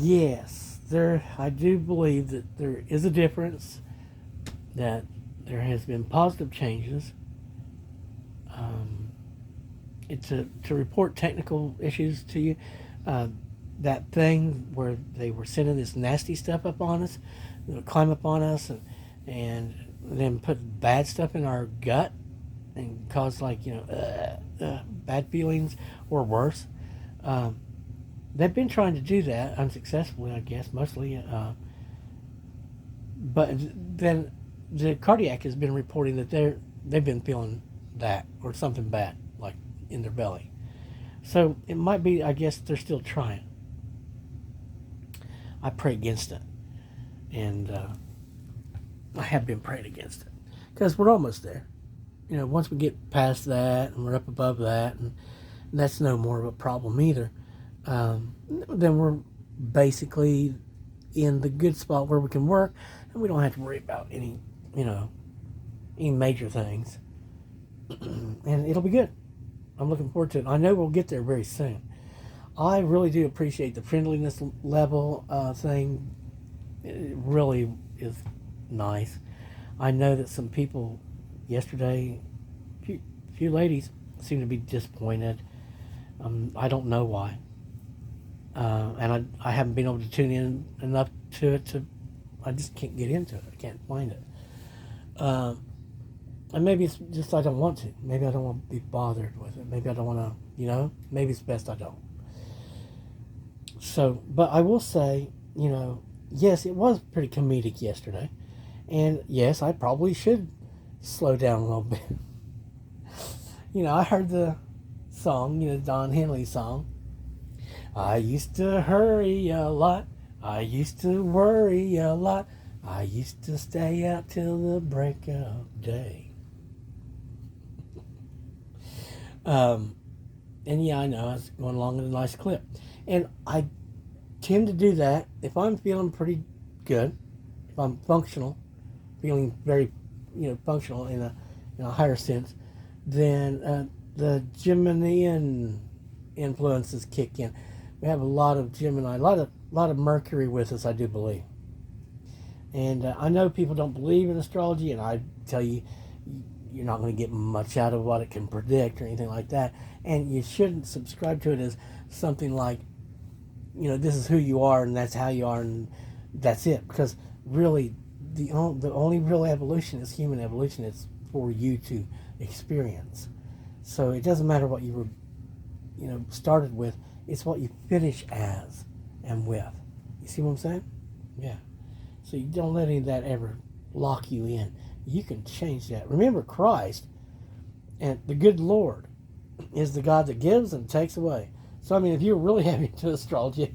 Yes, I do believe that there is a difference, that there has been positive changes. Um, it's to report technical issues to you. Uh, that thing where they were sending this nasty stuff up on us, they would climb up on us and then put bad stuff in our gut and cause bad feelings or worse. Um, they've been trying to do that unsuccessfully, I guess, mostly. But then the cardiac has been reporting that they've been feeling that or something bad, like in their belly. So it might be, I guess, they're still trying. I pray against it, and I have been praying against it because we're almost there. Once we get past that and we're up above that, and that's no more of a problem either, then we're basically in the good spot where we can work and we don't have to worry about any major things. And it'll be good. I'm looking forward to it. I know we'll get there very soon. I really do appreciate the friendliness level thing. It really is nice. I know that some people yesterday, few ladies seem to be disappointed. I don't know why. And I haven't been able to tune in enough to it I just can't get into it. I can't find it. And maybe it's just I don't want to. Maybe I don't want to be bothered with it. Maybe I don't want to, maybe it's best I don't. So, but I will say, yes, it was pretty comedic yesterday. And yes, I probably should slow down a little bit. I heard the song, Don Henley song. I used to hurry a lot. I used to worry a lot. I used to stay out till the break of day. And yeah, I know I was going along in a nice clip. And I tend to do that if I'm feeling pretty good, if I'm functional, feeling very, functional in a higher sense, then the Geminian influences kick in. We have a lot of Gemini, a lot of Mercury with us, I do believe. And I know people don't believe in astrology, and I tell you, you're not going to get much out of what it can predict or anything like that. And you shouldn't subscribe to it as something like, this is who you are and that's how you are and that's it. Because really, the only real evolution is human evolution. It's for you to experience. So it doesn't matter what you were, started with. It's what you finish as and with. You see what I'm saying? Yeah. So you don't let any of that ever lock you in. You can change that. Remember, Christ and the good Lord is the God that gives and takes away. So, I mean, if you're really heavy into astrology,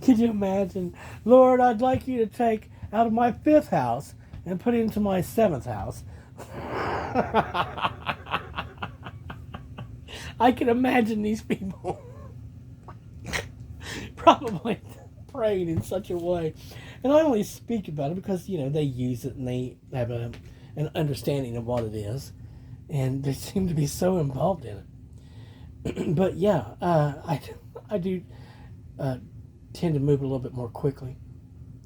could you imagine, Lord, I'd like you to take out of my 5th house and put it into my 7th house. I can imagine these people probably praying in such a way. And I only speak about it because, they use it and they have an understanding of what it is. And they seem to be so involved in it. But yeah, I do tend to move a little bit more quickly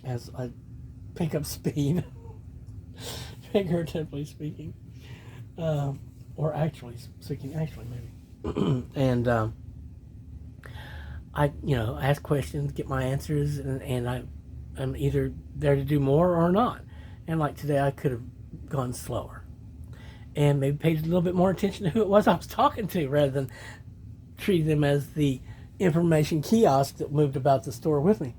as I pick up speed, figuratively speaking, or actually speaking, maybe. And I ask questions, get my answers, and I'm either there to do more or not. And like today, I could have gone slower and maybe paid a little bit more attention to who it was I was talking to rather than treat them as the information kiosk that moved about the store with me.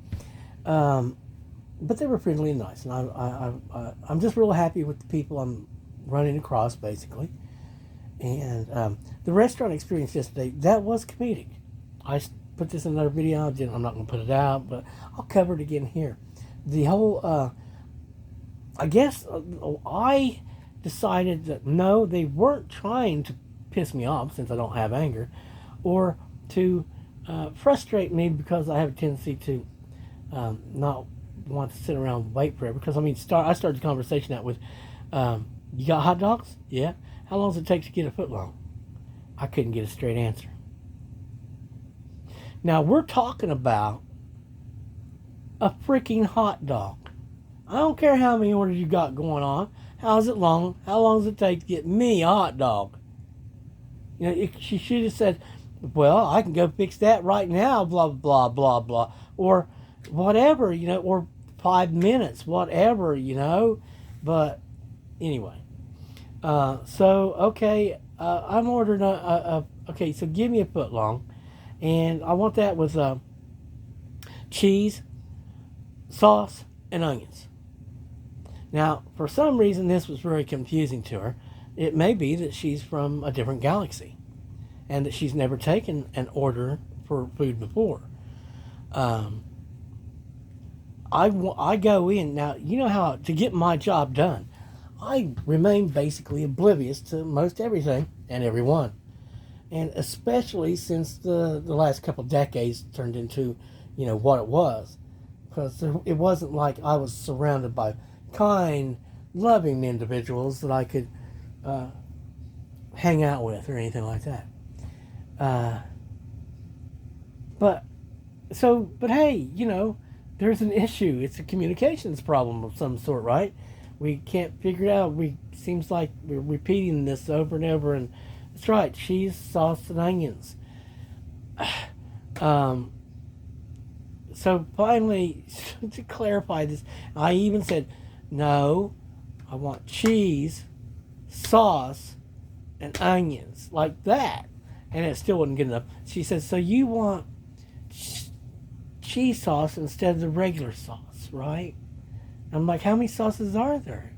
But they were friendly and nice, and I'm just real happy with the people I'm running across, basically. And the restaurant experience yesterday, that was comedic. I put this in another video. I'm not going to put it out, but I'll cover it again here. The whole, I guess I decided that no, they weren't trying to piss me off since I don't have anger, or to frustrate me because I have a tendency to not want to sit around and wait forever. Because I started the conversation out with, "You got hot dogs? Yeah. How long does it take to get a foot long?" I couldn't get a straight answer. Now we're talking about a freaking hot dog. I don't care how many orders you got going on. How's it long? How long does it take to get me a hot dog? She should have said, well, I can go fix that right now, blah, blah, blah, blah. Or whatever, or 5 minutes, whatever, But anyway. Okay, I'm ordering okay, so give me a foot long. And I want that with cheese, sauce, and onions. Now, for some reason, this was very confusing to her. It may be that she's from a different galaxy and that she's never taken an order for food before. I go in. Now, you know how to get my job done, I remain basically oblivious to most everything and everyone. And especially since the last couple of decades turned into, what it was. Because it wasn't like I was surrounded by kind, loving individuals that I could hang out with or anything like that. But hey, there's an issue. It's a communications problem of some sort, right? We can't figure it out. Seems like we're repeating this over and over, and that's right, cheese, sauce, and onions. So finally, to clarify this, I even said, no, I want cheese, sauce, and onions, like that. And it still wasn't good enough. She said, so you want cheese sauce instead of the regular sauce, right? I'm like, how many sauces are there?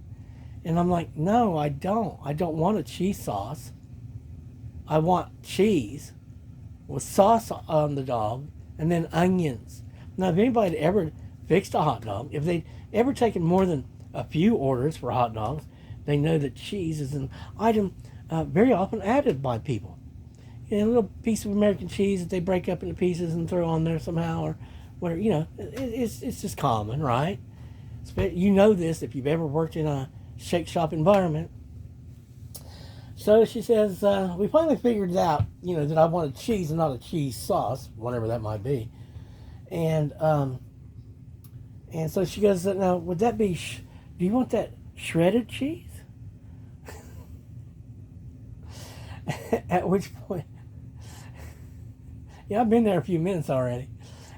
And I'm like, no, I don't. I don't want a cheese sauce. I want cheese with sauce on the dog and then onions. Now, if anybody had ever fixed a hot dog, if they'd ever taken more than a few orders for hot dogs, they know that cheese is an item very often added by people. A little piece of American cheese that they break up into pieces and throw on there somehow, or whatever. It's just common, right? You know this if you've ever worked in a shake shop environment. So she says, we finally figured out, that I wanted cheese and not a cheese sauce, whatever that might be. And so she goes, now, would that be, do you want that shredded cheese? At which point, I've been there a few minutes already.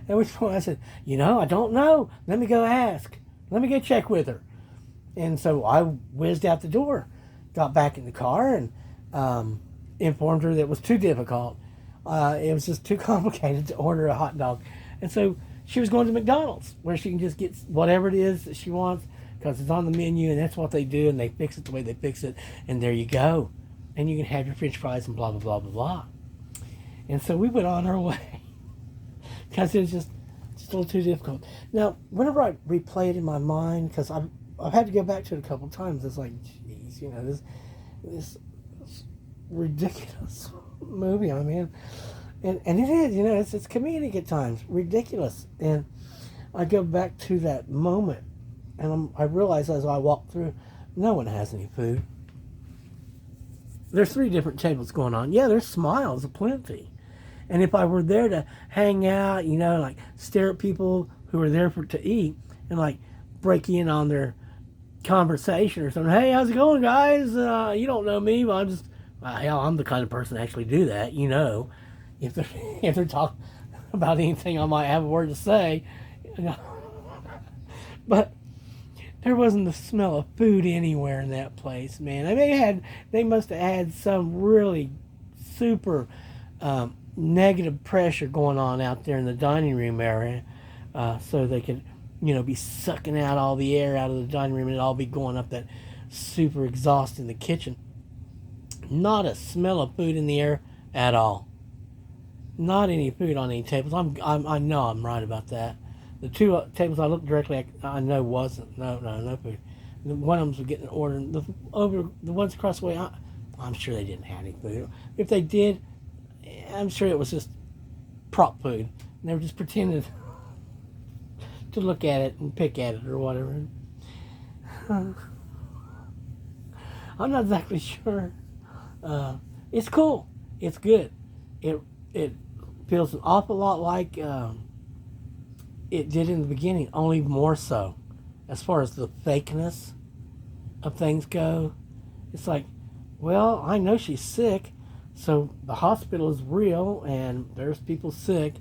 At which point I said, I don't know. Let me go ask. Let me go check with her. And so I whizzed out the door, got back in the car, and informed her that it was too difficult. It was just too complicated to order a hot dog. And so she was going to McDonald's, where she can just get whatever it is that she wants, because it's on the menu, and that's what they do, and they fix it the way they fix it, and there you go. And you can have your French fries and blah, blah, blah, blah, blah. And so we went on our way, because it was just a little too difficult. Now, whenever I replay it in my mind, because I've had to go back to it a couple of times, it's like, geez, this ridiculous movie. I mean, and it is, it's comedic at times, ridiculous. And I go back to that moment, and I realize as I walk through, no one has any food. There's 3 different tables going on. Yeah, there's smiles aplenty. And if I were there to hang out, like stare at people who are there to eat and like break in on their conversation or something. Hey, how's it going, guys? You don't know me, but I'm the kind of person to actually do that. If they're talking about anything, I might have a word to say. But there wasn't the smell of food anywhere in that place, man. They must have had some really super negative pressure going on out there in the dining room area, so they could, be sucking out all the air out of the dining room and it all be going up that super exhaust in the kitchen. Not a smell of food in the air at all. Not any food on any tables. I know I'm right about that. The 2 tables I looked directly at, I know wasn't. No food. One of them was getting an order. The ones across the way, I'm sure they didn't have any food. If they did, I'm sure it was just prop food. And they were just pretending to look at it and pick at it or whatever. I'm not exactly sure. It's cool. It's good. It feels an awful lot like it did in the beginning, only more so. As far as the fakeness of things go, it's like, well, I know she's sick, so the hospital is real, and there's people sick,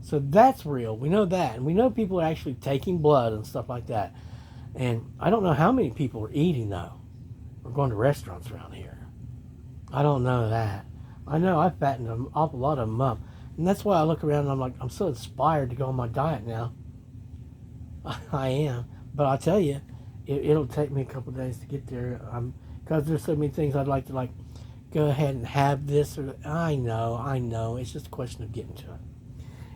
so that's real. We know that, and we know people are actually taking blood and stuff like that. And I don't know how many people are eating though. We're going to restaurants around here. I don't know that. I know I fattened an awful lot of them up, and that's why I look around and I'm like, I'm so inspired to go on my diet now. I am, but I'll tell you, it'll take me a couple of days to get there. Because there's so many things I'd like to go ahead and have this or I know. It's just a question of getting to it.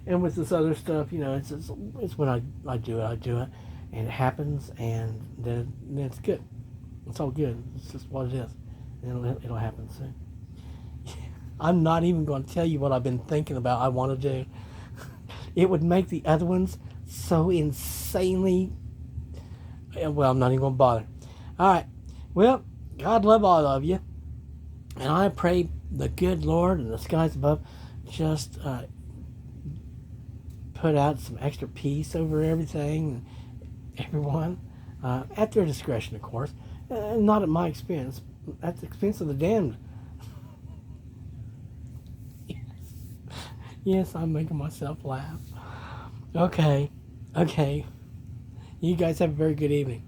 And with this other stuff, it's when I do it, and it happens, and then it's good. It's all good. It's just what it is, and it'll happen soon. I'm not even going to tell you what I've been thinking about. I want to do. It would make the other ones so insanely. Well, I'm not even going to bother. All right. Well, God love all of you. And I pray the good Lord and the skies above just put out some extra peace over everything and everyone. At their discretion, of course. Not at my expense. At the expense of the damned. Yes, I'm making myself laugh. Okay. You guys have a very good evening.